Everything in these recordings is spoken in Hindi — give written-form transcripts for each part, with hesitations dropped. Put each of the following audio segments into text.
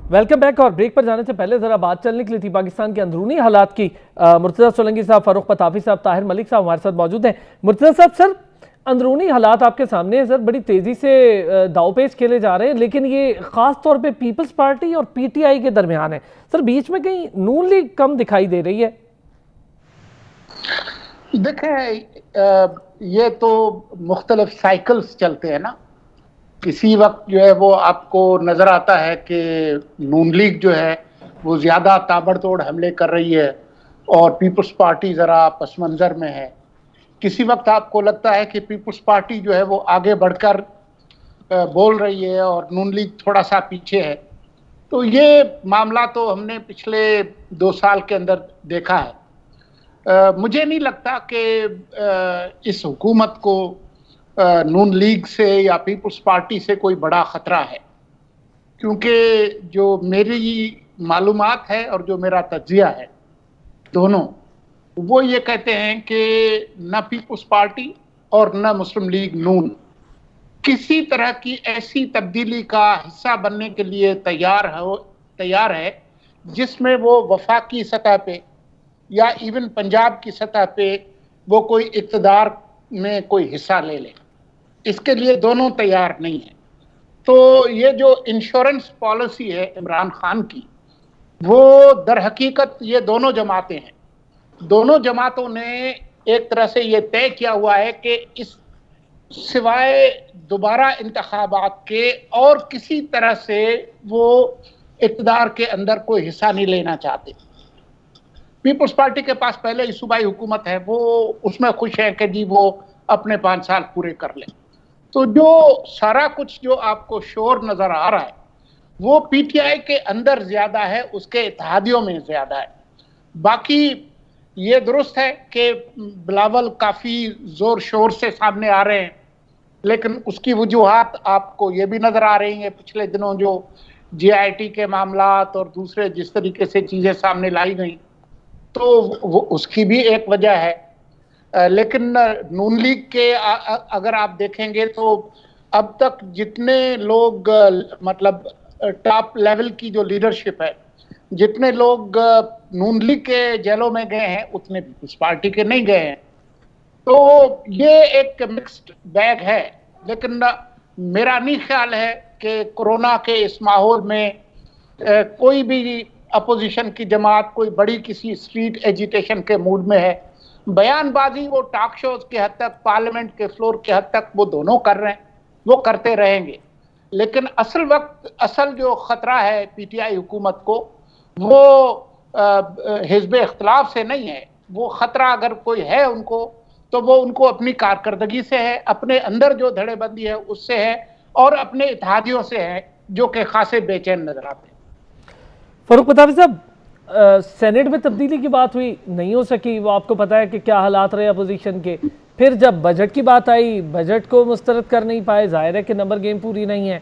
Welcome back. और ब्रेक पर जाने से पहले जरा बात चलने के लिए थी पाकिस्तान के अंदरूनी हालात की। मुर्तजा सोलंकी साहब, फारूक पताफी साहब, ताहिर मलिक साहब हमारे साथ मौजूद हैं। मुर्तजा साहब, सर अंदरूनी हालात आपके सामने है सर, बड़ी तेजी से दावपेच खेले जा रहे हैं, लेकिन ये खास तौर पे पीपल्स पार्टी और पीटीआई के दरमियान है। सर बीच में कहीं नून लीग कम दिखाई दे रही है? देखें, ये तो मुख्तलिफ साइकिल्स चलते हैं ना। किसी वक्त जो है वो आपको नजर आता है कि नून लीग जो है वो ज्यादा ताबड़तोड़ हमले कर रही है और पीपल्स पार्टी जरा पसमंजर में है। किसी वक्त आपको लगता है कि पीपल्स पार्टी जो है वो आगे बढ़कर बोल रही है और नून लीग थोड़ा सा पीछे है। तो ये मामला तो हमने पिछले 2 साल के अंदर देखा है। मुझे नहीं लगता कि इस हुकूमत को नून लीग से या पीपल्स पार्टी से कोई बड़ा खतरा है, क्योंकि जो मेरी मालूमात है और जो मेरा तज्जिया है दोनों, वो ये कहते हैं कि न पीपल्स पार्टी और न मुस्लिम लीग नून किसी तरह की ऐसी तब्दीली का हिस्सा बनने के लिए तैयार है जिसमें वो वफाकी सतह पे या इवन पंजाब की सतह पे वो कोई इक़्तिदार में कोई हिस्सा ले ले। इसके लिए दोनों तैयार नहीं है। तो ये जो इंश्योरेंस पॉलिसी है इमरान खान की, वो दर हकीकत ये दोनों जमातें हैं। दोनों जमातों ने एक तरह से ये तय किया हुआ है कि इस सिवाय दोबारा इंतखाबात के और किसी तरह से वो इक़्तिदार के अंदर कोई हिस्सा नहीं लेना चाहते। पीपल्स पार्टी के पास पहले ही सूबाई हुकूमत है, वो उसमें खुश है कि जी वो अपने 5 साल पूरे कर ले। तो जो सारा कुछ जो आपको शोर नजर आ रहा है वो पीटीआई के अंदर ज्यादा है, उसके इत्तेहादियों में ज्यादा है। बाकी ये दुरुस्त है कि बिलावल काफी जोर शोर से सामने आ रहे हैं, लेकिन उसकी वजूहात आपको ये भी नजर आ रही हैं पिछले दिनों, जो जेआईटी के मामलात और दूसरे जिस तरीके से चीजें सामने लाई गई, तो वो उसकी भी एक वजह है। लेकिन नून लीग के अगर आप देखेंगे तो अब तक जितने लोग मतलब टॉप लेवल की जो लीडरशिप है, जितने लोग नून लीग के जेलों में गए हैं उतने पीपल्स पार्टी के नहीं गए हैं। तो ये एक मिक्स्ड बैग है। लेकिन मेरा नहीं ख्याल है कि कोरोना के इस माहौल में कोई भी अपोजिशन की जमात कोई बड़ी किसी स्ट्रीट एजिटेशन के मूड में है। बयानबाजी वो टॉक शोज के हद तक, पार्लियामेंट के फ्लोर के हद तक वो दोनों कर रहे हैं, वो करते रहेंगे। लेकिन असल जो खतरा है पीटीआई हुकूमत को, वो हिज़्ब इख्तिलाफ से नहीं है। वो खतरा अगर कोई है उनको, तो वो उनको अपनी कारकर्दगी से है, अपने अंदर जो धड़ेबंदी है उससे है, और अपने इत्तेहादियों से है जो कि खासे बेचैन नजर आते हैं। फारूक पताफी साहब, सेनेट में तब्दीली की बात हुई, नहीं हो सकी। वो आपको पता है कि क्या हालात रहे अपोजिशन के। फिर जब बजट की बात आई, बजट को मुस्तरद कर नहीं पाए। जाहिर है कि नंबर गेम पूरी नहीं है।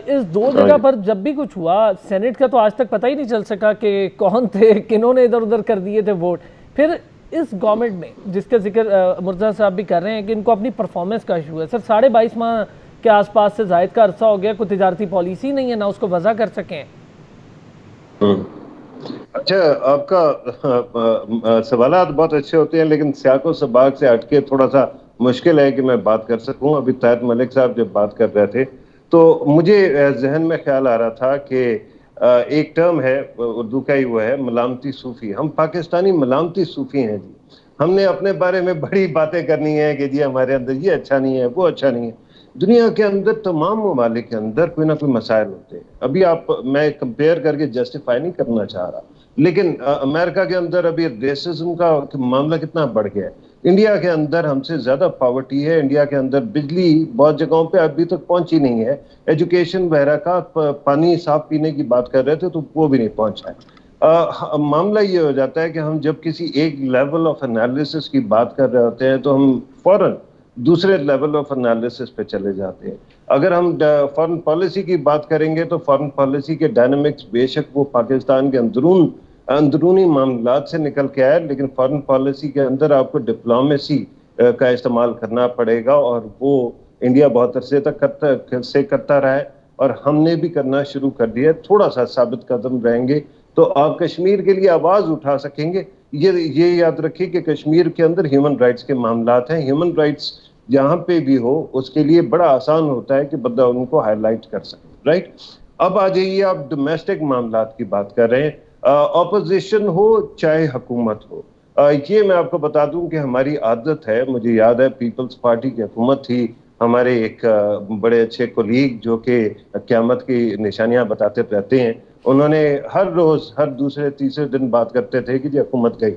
इस दो जगह पर जब भी कुछ हुआ, सेनेट का तो आज तक पता ही नहीं चल सका कि कौन थे, किन्होंने इधर उधर कर दिए थे वोट। फिर इस गवर्नमेंट में, जिसका जिक्र मुर्तजा साहब भी कर रहे हैं कि इनको अपनी परफॉर्मेंस का इशू है। सर 22.5 माह के आसपास से जायद का अरसा हो गया, कोई तिजारती पॉलिसी नहीं है, ना उसको वजह कर सकें। अच्छा, आपका सवालात बहुत अच्छे होते हैं, लेकिन सियाको सबाक से हटके थोड़ा सा मुश्किल है कि मैं बात कर सकूं। अभी ताहिर मलिक साहब जब बात कर रहे थे तो मुझे जहन में ख्याल आ रहा था कि एक टर्म है उर्दू का ही, वो है मलामती सूफी। हम पाकिस्तानी मलामती सूफी हैं जी। हमने अपने बारे में बड़ी बातें करनी है कि जी हमारे अंदर ये अच्छा नहीं है, वो अच्छा नहीं है। दुनिया के अंदर तमाम ममालिक के अंदर कोई ना कोई मसाइल होते हैं। अभी मैं कंपेयर करके जस्टिफाई नहीं करना चाह रहा, लेकिन अमेरिका के अंदर अभी रेसिज्म का मामला कितना बढ़ गया है। इंडिया के अंदर हमसे ज्यादा पॉवर्टी है। इंडिया के अंदर बिजली बहुत जगहों पे अभी तक पहुंची नहीं है। एजुकेशन वगैरह का, पानी साफ पीने की बात कर रहे थे तो वो भी नहीं पहुंचा है। मामला ये हो जाता है कि हम जब किसी एक लेवल ऑफ एनालिसिस की बात कर रहे होते हैं तो हम फौरन दूसरे लेवल ऑफ एनालिसिस पे चले जाते हैं। अगर हम फॉरेन पॉलिसी की बात करेंगे तो फॉरेन पॉलिसी के डायनामिक्स बेशक वो पाकिस्तान के अंदरूनी मामलात से निकल के आए, लेकिन फॉरेन पॉलिसी के अंदर आपको डिप्लोमेसी का इस्तेमाल करना पड़ेगा, और वो इंडिया बहुत अरसे तक करता रहा है। और हमने भी करना शुरू कर दिया है। थोड़ा सा साबित कदम रहेंगे तो आप कश्मीर के लिए आवाज उठा सकेंगे। ये याद रखिए कि कश्मीर के अंदर ह्यूमन राइट्स के मामलात हैं। ह्यूमन राइट्स जहां पे भी हो उसके लिए बड़ा आसान होता है कि बंदा उनको हाईलाइट कर सके, राइट। अब आ जाइए, आप डोमेस्टिक मामलात की बात कर रहे हैं। ऑपोजिशन हो चाहे हुकूमत हो, ये मैं आपको बता दूं कि हमारी आदत है। मुझे याद है पीपल्स पार्टी की हुकूमत थी, हमारे एक बड़े अच्छे कोलीग जो कि क़यामत की निशानियां बताते रहते हैं, उन्होंने हर रोज हर दूसरे तीसरे दिन बात करते थे कि जी हुकूमत गई,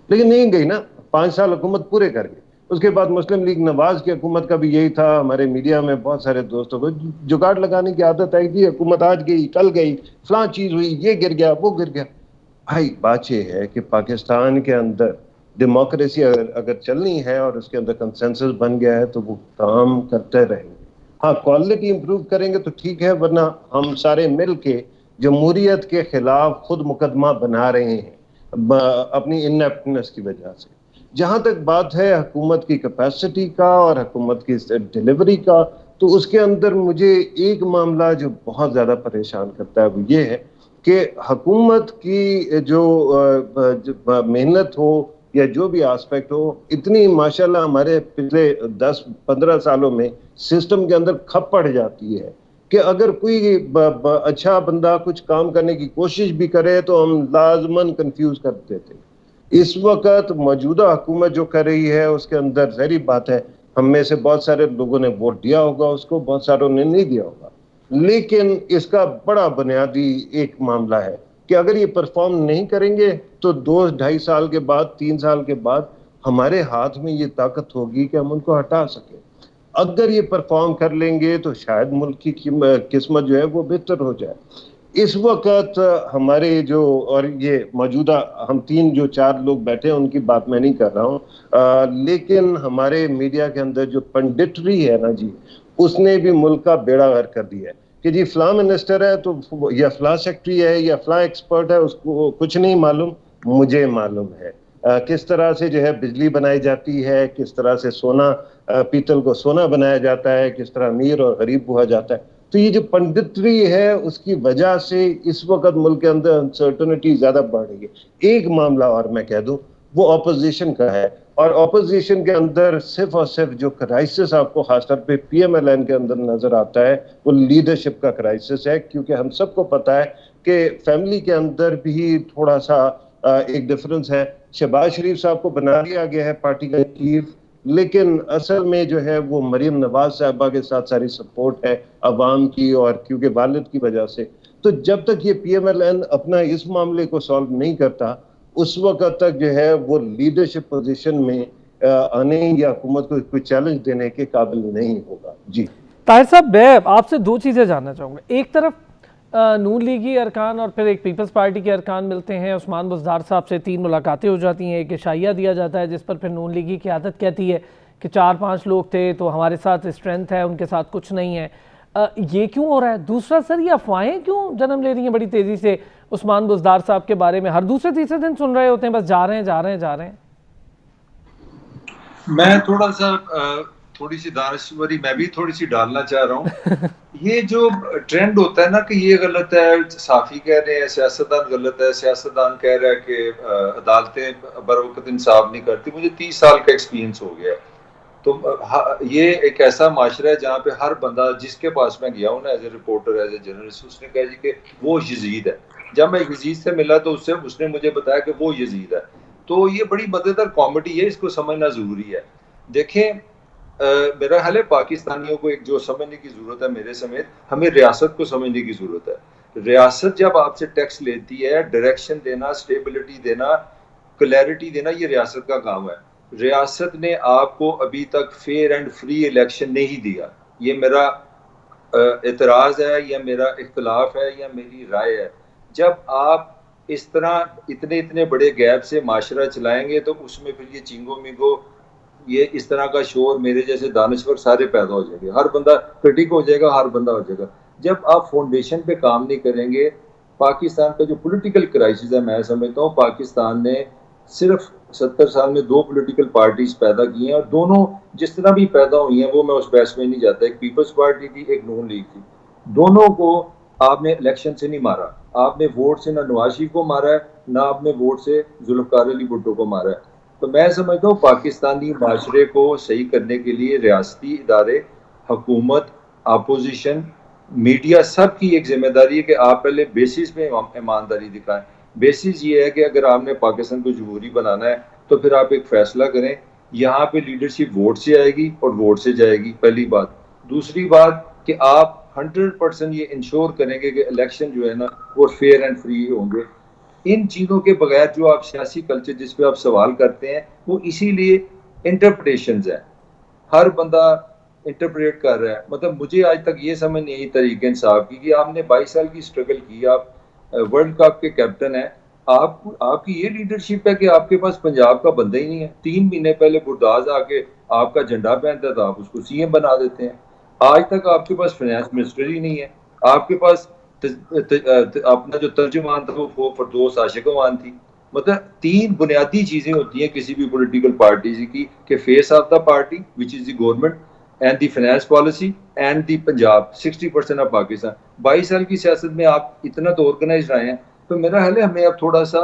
लेकिन नहीं गई ना। 5 साल हुकूमत पूरे कर गई। उसके बाद मुस्लिम लीग नवाज की हुकूमत का भी यही था। हमारे मीडिया में बहुत सारे दोस्तों को जुगाड़ लगाने की आदत आई थी, हुकूमत आज गई कल गई, फलां चीज हुई, ये गिर गया वो गिर गया। भाई बात यह है कि पाकिस्तान के अंदर डेमोक्रेसी अगर चलनी है और उसके अंदर कंसेंसस बन गया है तो वो काम करते रहेंगे। हाँ, क्वालिटी इंप्रूव करेंगे तो ठीक है, वरना हम सारे मिल के जमहूरियत के खिलाफ खुद मुकदमा बना रहे हैं अपनी इनएप्टनेस की वजह से। जहां तक बात है हुकूमत की कैपेसिटी का और हुकूमत की डिलीवरी का, तो उसके अंदर मुझे एक मामला जो बहुत ज्यादा परेशान करता है वो ये है कि हुकूमत की जो मेहनत हो या जो भी एस्पेक्ट हो, इतनी माशाल्लाह हमारे पिछले 10-15 सालों में सिस्टम के अंदर खप पड़ जाती है कि अगर कोई अच्छा बंदा कुछ काम करने की कोशिश भी करे तो हम लाजमन कंफ्यूज कर देते हैं। इस वक्त मौजूदा हुकूमत जो कर रही है उसके अंदर जहरी बात है, हम में से बहुत सारे लोगों ने वोट दिया होगा उसको, बहुत सारों ने नहीं दिया होगा, लेकिन इसका बड़ा बुनियादी एक मामला है कि अगर ये परफॉर्म नहीं करेंगे तो 2-2.5 साल के बाद 3 साल के बाद हमारे हाथ में ये ताकत होगी कि हम उनको हटा सकें। अगर ये परफॉर्म कर लेंगे तो शायद मुल्क की किस्मत जो है वो बेहतर हो जाए। इस वक्त हमारे जो, और ये मौजूदा हम 3-4 लोग बैठे हैं उनकी बात मैं नहीं कर रहा हूँ, लेकिन हमारे मीडिया के अंदर जो पंडितरी है ना जी, उसने भी मुल्क का बेड़ा गर्क कर दिया है कि जी फलां मिनिस्टर है तो या फलां सेक्रेटरी है या फलां एक्सपर्ट है, उसको कुछ नहीं मालूम, मुझे मालूम है। किस तरह से जो है बिजली बनाई जाती है, किस तरह से सोना, पीतल को सोना बनाया जाता है, किस तरह अमीर और गरीब हुआ जाता है। तो ये जो पंडितरी है उसकी वजह से इस वक्त मुल्क के अंदर अनसर्टनिटी ज्यादा बढ़ रही है। एक मामला और मैं कह दूं वो ऑपोजिशन का है, और ऑपोजिशन के अंदर सिर्फ और सिर्फ जो क्राइसिस आपको खासतौर पे पीएमएलएन के अंदर नजर आता है वो लीडरशिप का क्राइसिस है, क्योंकि हम सबको पता है कि फैमिली के अंदर भी थोड़ा सा एक डिफरेंस है। शहबाज शरीफ साहब को बना दिया गया है पार्टी का चीफ, लेकिन असल में जो है वो मरीम नवाज साहबा के साथ सारी सपोर्ट है अवाम की, और क्योंकि वालिद की वजह से। तो जब तक ये पीएमएलएन अपना इस मामले को सॉल्व नहीं करता उस वक्त तक जो है वो लीडरशिप पोजीशन में आने या हुकूमत को कोई चैलेंज देने के काबिल नहीं होगा। जी ताहिर साहब, मैं आपसे दो चीज़ें जानना चाहूँगा। एक तरफ नून लीगी अरकान और फिर एक पीपल्स पार्टी के अरकान मिलते हैं, उस्मान बुज़दार साहब से 3 मुलाकातें हो जाती हैं, एक इशाइया दिया जाता है जिस पर फिर नून लीगी की आदत कहती है कि 4-5 लोग थे तो हमारे साथ स्ट्रेंथ है, उनके साथ कुछ नहीं है। ये क्यों हो रहा है? दूसरा सर, ये अफवाहें क्यों जन्म ले रही हैं बड़ी तेज़ी से उस्मान बुज़दार साहब के बारे में? हर दूसरे तीसरे दिन सुन रहे होते हैं, बस जा रहे हैं जा रहे हैं जा रहे हैं। मैं थोड़ी सी दानश्वरी मैं भी थोड़ी सी डालना चाह रहा हूँ। ये जो ट्रेंड होता है ना कि ये गलत है, साफी कह रहे हैं, सियासतदान गलत है, सियासतदान कह रहा है कि अदालतें बरवकत इंसाफ नहीं करती। मुझे 30 साल का एक्सपीरियंस हो गया है। तो ये एक ऐसा माशरा है जहाँ पे हर बंदा जिसके पास मैं गया हूँ ना as a reporter, as a journalist, उसने कहा जी कि वो यजीद है। जब मैं यजीद से मिला तो उसने मुझे बताया कि वो यजीद है। तो ये बड़ी मजेदार कॉमेडी है, इसको समझना जरूरी है। देखें, मेरा ख्याल है पाकिस्तानियों को एक जो समझने की जरूरत है, मेरे समेत हमें रियासत को समझने की जरूरत है। रियासत जब आपसे टैक्स लेती है, डायरेक्शन देना, स्टेबिलिटी देना, क्लैरिटी देना, ये रियासत का काम है। रियासत ने आपको अभी तक फेयर एंड फ्री इलेक्शन नहीं दिया। ये मेरा एतराज है या मेरा इख्तलाफ है या मेरी राय है। जब आप इस तरह इतने बड़े गैप से माशरा चलाएंगे तो उसमें फिर ये चिंगो मिंगो, ये इस तरह का शोर, मेरे जैसे दानश्वर सारे पैदा हो जाएंगे, हर बंदा क्रिटिक हो जाएगा, हर बंदा हो जाएगा। जब आप फाउंडेशन पे काम नहीं करेंगे, पाकिस्तान का जो पॉलिटिकल क्राइसिस है, मैं समझता हूँ पाकिस्तान ने सिर्फ 70 साल में 2 पॉलिटिकल पार्टीज पैदा की हैं, और दोनों जिस तरह भी पैदा हुई हैं वो मैं उस बहस में नहीं जाता। एक पीपल्स पार्टी थी, एक नून लीग थी। दोनों को आपने इलेक्शन से नहीं मारा, आपने वोट से ना नवाज शरीफ को मारा है, ना आपने वोट से जुल्फकार अली भुट्टो को मारा है। तो मैं समझता हूँ पाकिस्तानी माशरे को सही करने के लिए रियासती इदारे, हुकूमत, अपोजिशन, मीडिया, सब की एक जिम्मेदारी है कि आप पहले बेसिस पे ईमानदारी दिखाएं। बेसिस ये है कि अगर आपने पाकिस्तान को जमहूरी बनाना है तो फिर आप एक फैसला करें। यहाँ पे लीडरशिप वोट से आएगी और वोट से जाएगी, पहली बात। दूसरी बात कि आप 100% ये इंश्योर करेंगे कि इलेक्शन जो है ना वो फेयर एंड फ्री होंगे। इन चीज़ों के बगैर जो आप सियासी कल्चर जिस पे आप सवाल करते हैं वो इसीलिए इंटरप्रिटेशंस है, हर बंदा इंटरप्रेट कर रहा है। मतलब मुझे आज तक ये समझ नहीं आई तरीके इंसाफ की कि आपने 22 साल की स्ट्रगल की, आप वर्ल्ड कप के कैप्टन हैं, आप आपकी ये लीडरशिप है कि आपके पास पंजाब का बंदा ही नहीं है। 3 महीने पहले गुरदास आके आपका झंडा पहनता था, आप उसको सीएम बना देते हैं। आज तक आपके पास फाइनेंस मिनिस्टर ही नहीं है। आपके पास अपना जो तर्जुमान था वो फरदौस आशिकवान थी। मतलब 3 बुनियादी चीजें होती हैं किसी भी पॉलिटिकल पार्टी की कि face of the party which is the government and the finance policy and the Punjab 60% of Pakistan. 22 साल की सियासत में आप इतना तो ऑर्गेनाइज रहे हैं, तो मेरा ख्याल है हमें अब थोड़ा सा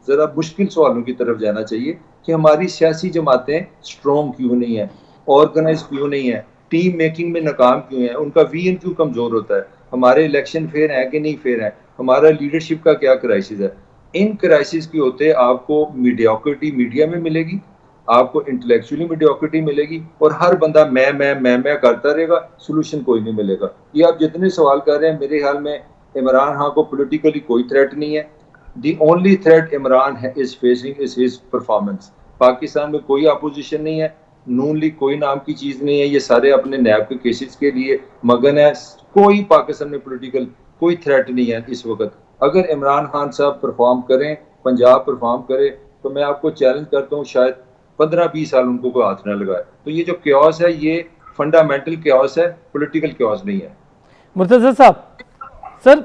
जरा मुश्किल सवालों की तरफ जाना चाहिए कि हमारी सियासी जमातें स्ट्रॉन्ग क्यों नहीं है, ऑर्गेनाइज क्यों नहीं है, टीम मेकिंग में नाकाम क्यों है, उनका वीएन क्यों कमजोर होता है, हमारे इलेक्शन फेयर है कि नहीं फेयर है, हमारा लीडरशिप का क्या क्राइसिस है। इन क्राइसिस के होते आपको मीडियोक्रिटी मीडिया में मिलेगी, आपको इंटेलेक्चुअली मीडियोक्रिटी मिलेगी और हर बंदा मैं करता रहेगा, सोल्यूशन कोई नहीं मिलेगा। ये आप जितने सवाल कर रहे हैं, मेरे ख्याल में इमरान खान को पॉलिटिकली कोई थ्रेट नहीं है। The only threat Imran is facing is his performance. Pakistan में कोई अपोजिशन नहीं है, नून लीग कोई नाम की चीज नहीं है, ये सारे अपने नैब के केसेस के लिए मगन है। कोई पाकिस्तान में पॉलिटिकल कोई थ्रेट नहीं है इस वक्त। अगर इमरान खान साहब परफॉर्म करें, पंजाब परफॉर्म करे, तो मैं आपको चैलेंज करता हूँ शायद 15-20 साल उनको कोई हाथ ना लगाए। तो ये जो क्योस है ये फंडामेंटल क्योस है, पॉलिटिकल क्योस नहीं है। मुर्तज़ा साहब, सर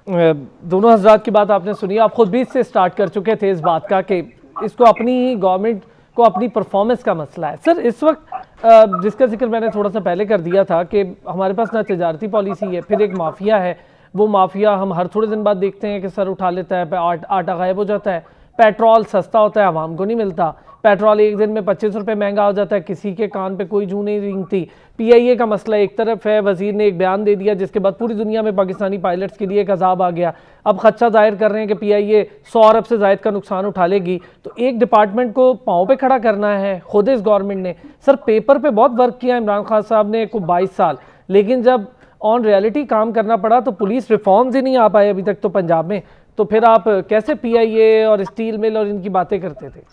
दोनों हजरात की बात आपने सुनी, आप खुद भी इससे स्टार्ट कर चुके थे इस बात का कि इसको अपनी ही गवर्नमेंट को अपनी परफॉर्मेंस का मसला है। सर इस वक्त जिसका जिक्र मैंने थोड़ा सा पहले कर दिया था कि हमारे पास ना तजारती पॉलिसी है, फिर एक माफिया है, वो माफिया हम हर थोड़े दिन बाद देखते हैं कि सर उठा लेता है, आटा गायब हो जाता है, पेट्रोल सस्ता होता है, आवाम को नहीं मिलता, पेट्रोल एक दिन में 25 रुपये महंगा हो जाता है, किसी के कान पे कोई जू नहीं रेंगती। पीआईए का मसला एक तरफ है, वजीर ने एक बयान दे दिया जिसके बाद पूरी दुनिया में पाकिस्तानी पायलट्स के लिए एक अजाब आ गया। अब खदशा जाहिर कर रहे हैं कि पीआईए 100 अरब से जायद का नुकसान उठा लेगी। तो एक डिपार्टमेंट को पाँव पे खड़ा करना है खुद इस गवर्नमेंट ने। सर पेपर पे बहुत वर्क किया इमरान खान साहब ने को 22 साल, लेकिन जब ऑन रियलिटी काम करना पड़ा तो पुलिस रिफॉर्म्स ही नहीं आ पाए अभी तक तो पंजाब में। तो फिर आप कैसे पीआईए और स्टील मिल और इनकी बातें करते थे?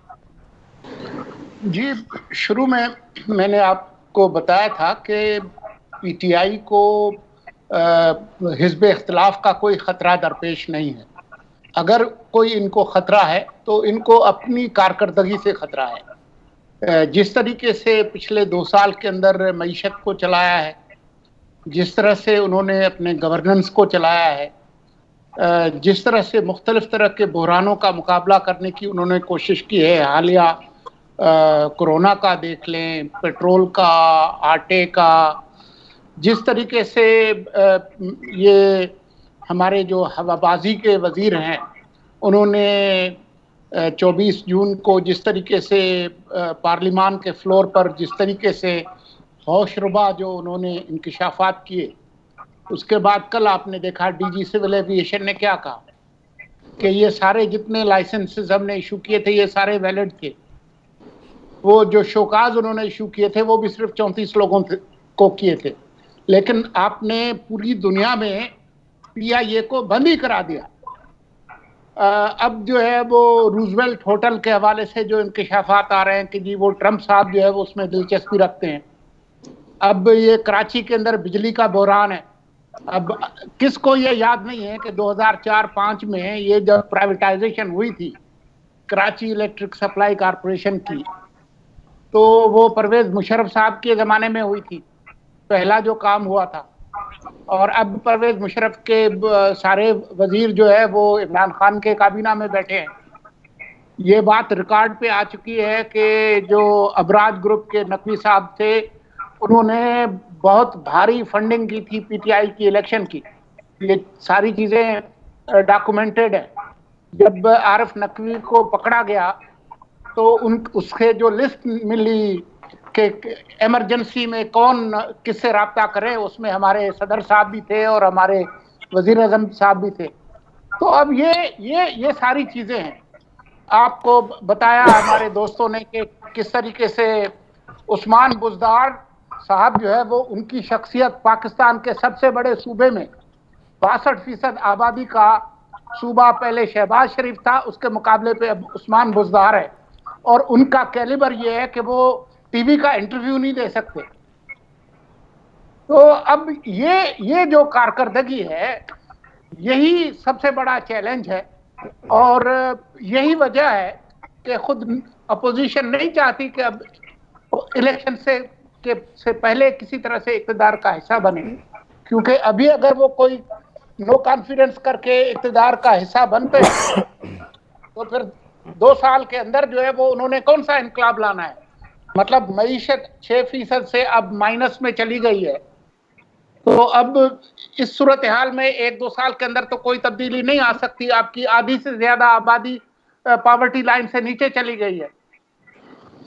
जी, शुरू में मैंने आपको बताया था कि पीटीआई को हिज़्ब इख्तिलाफ का कोई ख़तरा दरपेश नहीं है। अगर कोई इनको ख़तरा है तो इनको अपनी कारकर्दगी से ख़तरा है। जिस तरीके से पिछले 2 साल के अंदर मईशत को चलाया है, जिस तरह से उन्होंने अपने गवर्नेंस को चलाया है, जिस तरह से मुख्तलिफ तरह के बहरानों का मुकाबला करने की उन्होंने कोशिश की है, हालिया कोरोना का देख लें, पेट्रोल का, आटे का, जिस तरीके से ये हमारे जो हवाबाजी के वजीर हैं उन्होंने 24 जून को जिस तरीके से पार्लिमान के फ्लोर पर जिस तरीके से होशरुबा जो उन्होंने इंकिशाफात किए, उसके बाद कल आपने देखा डीजी सिविल एविएशन ने क्या कहा कि ये सारे जितने लाइसेंसेस हमने इशू किए थे ये सारे वैलिड थे। वो जो शोकाज उन्होंने इशू किए थे वो भी सिर्फ 34 लोगों को किए थे, लेकिन आपने पूरी दुनिया में पीआईए को बंद ही करा दिया। अब जो है वो रूजवेल्ट होटल के हवाले से जो इंकिशाफात आ रहे हैं कि जी वो ट्रंप साहब जो है वो उसमें दिलचस्पी रखते हैं। अब ये कराची के अंदर बिजली का बहरान है। अब किसको ये याद नहीं है कि 2004-5 में ये जब प्राइवेटाइजेशन हुई थी कराची इलेक्ट्रिक सप्लाई कॉरपोरेशन की, तो वो परवेज मुशर्रफ साहब के ज़माने में हुई थी, पहला जो काम हुआ था। और अब परवेज मुशर्रफ के सारे वजीर जो है वो इमरान खान के काबीना में बैठे हैं। ये बात रिकॉर्ड पे आ चुकी है कि जो अबराज ग्रुप के नकवी साहब थे उन्होंने बहुत भारी फंडिंग की थी पीटीआई की इलेक्शन की, ये सारी चीजें डॉक्यूमेंटेड है। जब आरिफ नकवी को पकड़ा गया तो उसके जो लिस्ट मिली कि इमरजेंसी में कौन किससे राब्ता करे, उसमें हमारे सदर साहब भी थे और हमारे वजीर आजम साहब भी थे। तो अब ये सारी चीजें हैं। आपको बताया हमारे दोस्तों ने कि किस तरीके से उस्मान बुज़दार साहब जो है वो, उनकी शख्सियत पाकिस्तान के सबसे बड़े सूबे में 62% आबादी का सूबा पहले शहबाज शरीफ था, उसके मुकाबले पे अब उस्मान बुज़दार है, और उनका कैलिबर ये है कि वो टीवी का इंटरव्यू नहीं दे सकते। तो अब ये जो कारकर्दगी है, यही सबसे बड़ा चैलेंज है, और यही वजह है कि खुद अपोजिशन नहीं चाहती कि अब इलेक्शन से पहले किसी तरह से इक़्तिदार का हिस्सा बने, क्योंकि अभी अगर वो कोई नो कॉन्फिडेंस करके इक़्तिदार का हिस्सा बनते हैं तो फिर 2 साल के अंदर जो है वो उन्होंने कौन सा इनकलाब लाना है। मतलब मईशत 6% से अब माइनस में चली गई है। तो अब इस सूरत हाल में 1-2 साल के अंदर तो कोई तब्दीली नहीं आ सकती। आपकी आधी से ज्यादा आबादी पॉवर्टी लाइन से नीचे चली गई है।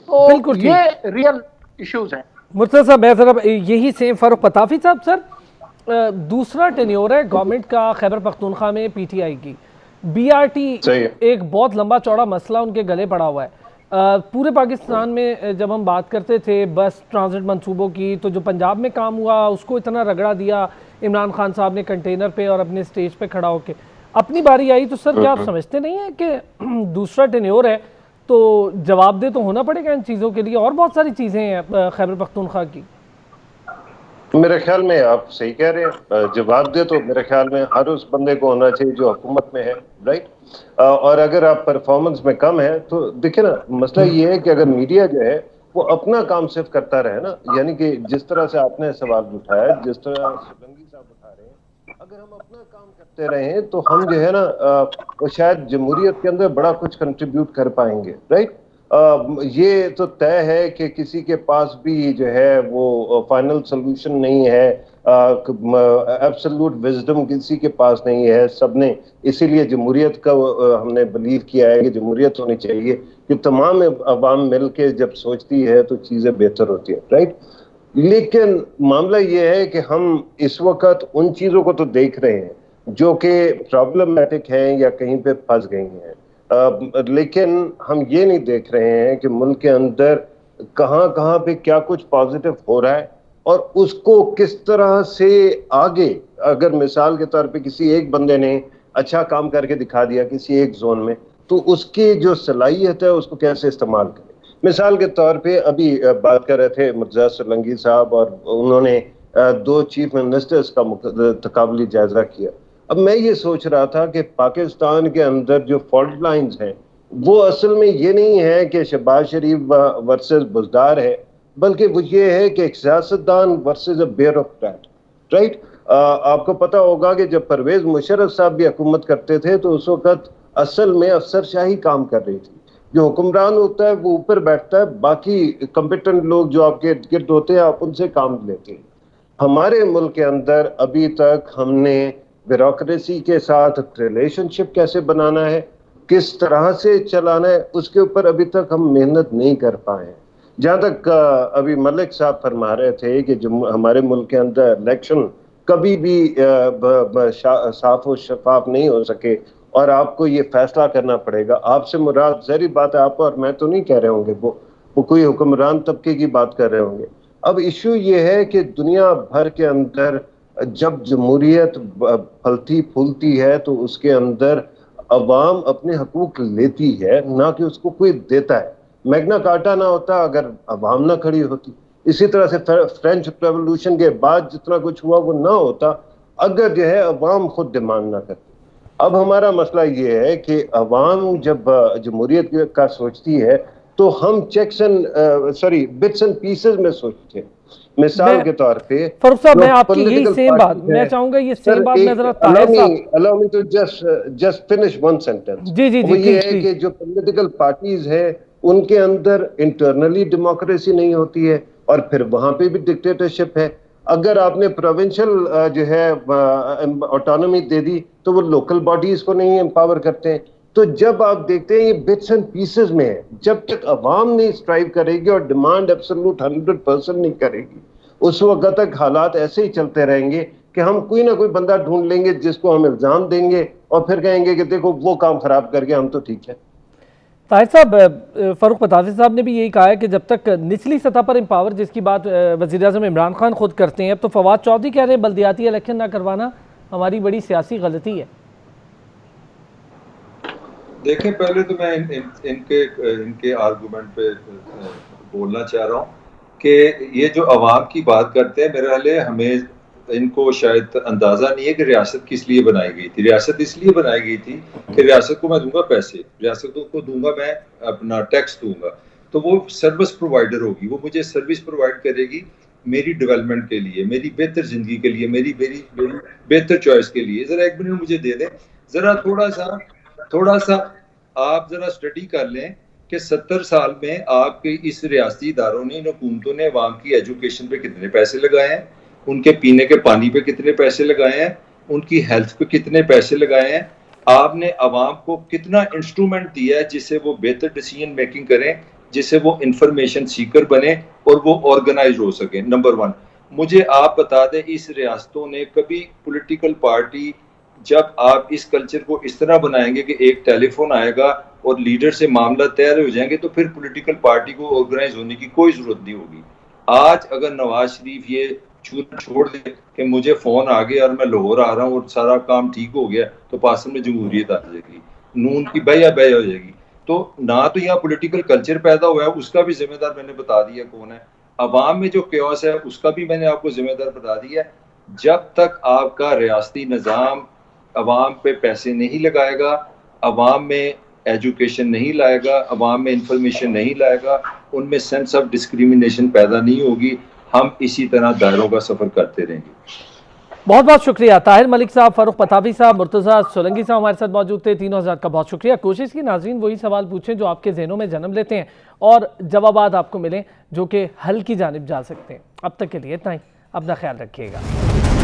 तो ये रियल इश्यूज हैं। मुर्तज़ा साहब, मैं जरा यही सेम फारूक पताफी साहब, सर दूसरा टेन्योर है गवर्नमेंट का खैबर पख्तूनख्वा में पीटीआई की। बीआरटी एक बहुत लंबा चौड़ा मसला उनके गले पड़ा हुआ है। पूरे पाकिस्तान में जब हम बात करते थे बस ट्रांजिट मंसूबों की, तो जो पंजाब में काम हुआ उसको इतना रगड़ा दिया इमरान खान साहब ने कंटेनर पे और अपने स्टेज पे खड़ा होके। अपनी बारी आई तो सर क्या आप समझते नहीं है कि दूसरा टेन्योर है तो जवाबदेह तो होना पड़ेगा इन चीज़ों के लिए? और बहुत सारी चीज़ें हैं खैबर पख्तूनख्वा की। मेरे ख्याल में आप सही कह रहे हैं, जवाबदेह तो मेरे ख्याल में हर उस बंदे को होना चाहिए जो हुकूमत में है, राइट। और अगर आप परफॉर्मेंस में कम है तो देखिए ना, मसला ये है कि अगर मीडिया जो है वो अपना काम सिर्फ करता रहे ना, यानी कि जिस तरह से आपने सवाल उठाया, जिस तरह सोलंकी साहब उठा रहे हैं, अगर हम अपना काम करते रहे तो हम जो है ना वो शायद जमहूरियत के अंदर बड़ा कुछ कंट्रीब्यूट कर पाएंगे, राइट। ये तो तय है कि किसी के पास भी जो है वो फाइनल सोल्यूशन नहीं है, एब्सोल्यूट विजडम किसी के पास नहीं है। सबने इसीलिए जमहूरियत का हमने बिलीव किया है कि जमहूरियत होनी चाहिए कि तमाम अवाम मिल के जब सोचती है तो चीज़ें बेहतर होती है, राइट। लेकिन मामला ये है कि हम इस वक्त उन चीज़ों को तो देख रहे हैं जो कि प्रॉब्लमेटिक हैं या कहीं पे फंस गई हैं, लेकिन हम ये नहीं देख रहे हैं कि मुल्क के अंदर कहाँ कहाँ पे क्या कुछ पॉजिटिव हो रहा है और उसको किस तरह से आगे, अगर मिसाल के तौर पे किसी एक बंदे ने अच्छा काम करके दिखा दिया किसी एक जोन में, तो उसकी जो सलाहियत है उसको कैसे इस्तेमाल करें। मिसाल के तौर पे अभी बात कर रहे थे मुर्तज़ा सोलंकी साहब, और उन्होंने 2 चीफ मिनिस्टर्स का तकाबली जायजा किया। अब मैं ये सोच रहा था कि पाकिस्तान के अंदर जो फॉल्ट लाइंस हैं वो असल में ये नहीं है कि शहबाज शरीफ वर्सेस बुज़दार है, बल्कि वो ये है कि एक सियासतदान वर्सेस अ ब्यूरोक्रेट, राइट। आपको पता होगा कि जब परवेज मुशर्रफ साहब भी हुकूमत करते थे तो उस वक्त असल में अफसरशाही काम कर रही थी। जो हुक्मरान होता है वो ऊपर बैठता है, बाकी कॉम्पिटेंट लोग जो आपके गिर्द होते हैं आप उनसे काम लेते हैं। हमारे मुल्क के अंदर अभी तक हमने ब्यूरोक्रेसी के साथ रिलेशनशिप कैसे बनाना है, किस तरह से चलाना है, उसके ऊपर अभी तक हम मेहनत नहीं कर पाए। जहाँ तक अभी मलिक साहब फरमा रहे थे कि जो हमारे मुल्क के अंदर इलेक्शन कभी भी साफ और शफाफ नहीं हो सके और आपको ये फैसला करना पड़ेगा। आपसे मुराद ज़ाहिर बात है, आप और मैं तो नहीं कह रहे होंगे, वो कोई हुक्मरान तबके की बात कर रहे होंगे। अब इशू ये है कि दुनिया भर के अंदर जब जमहूरियत फलती फूलती है तो उसके अंदर अवाम अपने हकूक लेती है, ना कि उसको कोई देता है। मैग्ना कार्टा ना होता अगर अवाम ना खड़ी होती। इसी तरह से फ्रेंच रेवोल्यूशन के बाद जितना कुछ हुआ वो ना होता अगर जो है अवाम खुद डिमांड ना करती। अब हमारा मसला ये है कि अवाम जब जमहूरियत का सोचती है तो हम checks and bits and pieces में सोचते हैं। मिसाल के तौर पे फरूक साहब, मैं आपकी यही सेम बात मैं चाहूंगा, ये सेम बात मैं जरा allow me to just finish one sentence। जी वो ये है कि जो पॉलिटिकल पार्टीज है उनके अंदर इंटरनली डेमोक्रेसी नहीं होती है और फिर वहां पे भी डिक्टेटरशिप है। अगर आपने प्रोविंशियल जो है ऑटोनॉमी दे दी तो वो लोकल बॉडीज को नहीं एम्पावर करते हैं। तो जब आप देखते हैं ये बिट्स एंड पीसेस में है, जब तक अवाम नहीं स्ट्राइव करेगी और डिमांड एब्सोल्यूट 100% नहीं करेगी, उस वक्त तक हालात ऐसे ही चलते रहेंगे कि हम कोई ना कोई बंदा ढूंढ लेंगे जिसको हम इल्जाम देंगे और फिर कहेंगे कि देखो वो काम खराब कर गया, हम तो ठीक है। ताहिर साहब, फ़ारूक पतावी साहब ने भी यही कहा है कि जब तक निचली सतह पर एम्पावर, जिसकी बात वज़ीर-ए-आज़म इमरान खान खुद करते हैं, अब तो फवाद चौधरी कह रहे हैं बल्दियाती इलेक्शन ना करवाना हमारी बड़ी सियासी गलती है। देखें, पहले तो मैं इनके आर्गूमेंट पे बोलना चाह रहा हूँ कि ये जो अवाम की बात करते हैं, मेरे ख्याल है हमें इनको शायद अंदाजा नहीं है कि रियासत किस लिए बनाई गई थी। रियासत इसलिए बनाई गई थी कि रियासत को मैं दूंगा पैसे, रियासतों को दूंगा मैं अपना टैक्स दूंगा, तो वो सर्विस प्रोवाइडर होगी, वो मुझे सर्विस प्रोवाइड करेगी मेरी डेवलपमेंट के लिए, मेरी बेहतर जिंदगी के लिए, मेरी मेरी मेरी बेहतर चॉइस के लिए। जरा 1 मिनट मुझे दे दें, जरा थोड़ा सा आप जरा स्टडी कर लें कि 70 साल में आपके इस रियासती इदारों ने, इन हुकूमतों ने अवाम की एजुकेशन पे कितने पैसे लगाए हैं, उनके पीने के पानी पे कितने पैसे लगाए हैं, उनकी हेल्थ पे कितने पैसे लगाए हैं, आपने अवाम को कितना इंस्ट्रूमेंट दिया है जिससे वो बेहतर डिसीजन मेकिंग करें, जिससे वो इंफॉर्मेशन सीकर बने और वो ऑर्गेनाइज हो सके। नंबर 1, मुझे आप बता दें, इस रियासतों ने कभी पॉलिटिकल पार्टी, जब आप इस कल्चर को इस तरह बनाएंगे कि एक टेलीफोन आएगा और लीडर से मामला तय हो जाएंगे, तो फिर पॉलिटिकल पार्टी को ऑर्गेनाइज होने की कोई जरूरत नहीं होगी। आज अगर नवाज शरीफ ये छोड़ दे कि मुझे फोन आ गया और मैं लाहौर आ रहा हूँ और सारा काम ठीक हो गया, तो पाकिस्तान में जमहूरियत आ जाएगी, नून की बया हो जाएगी। तो ना तो यहाँ पॉलिटिकल कल्चर पैदा हुआ है, उसका भी जिम्मेदार मैंने बता दिया कौन है। अवाम में जो क्योस है उसका भी मैंने आपको जिम्मेदार बता दिया। जब तक आपका रियासती निज़ाम अवाम पे पैसे नहीं लगाएगा, अवाम में एजुकेशन नहीं लाएगा, अवाम में इंफॉर्मेशन नहीं लाएगा, उनमें सेंस ऑफ डिस्क्रिमिनेशन पैदा नहीं होगी, हम इसी तरह दायरों का सफर करते रहेंगे। बहुत बहुत शुक्रिया ताहिर मलिक साहब, फ़ारूक पतावी साहब, मुर्तज़ा सोलंकी साहब हमारे साथ मौजूद थे। तीनों हज़रात का बहुत शुक्रिया। कोशिश की नाज़रीन वही सवाल पूछें जो आपके जहनों में जन्म लेते हैं और जवाबात आपको मिलें जो कि हल की जानिब जा सकते हैं। अब तक के लिए इतना ही, अपना ख्याल रखिएगा।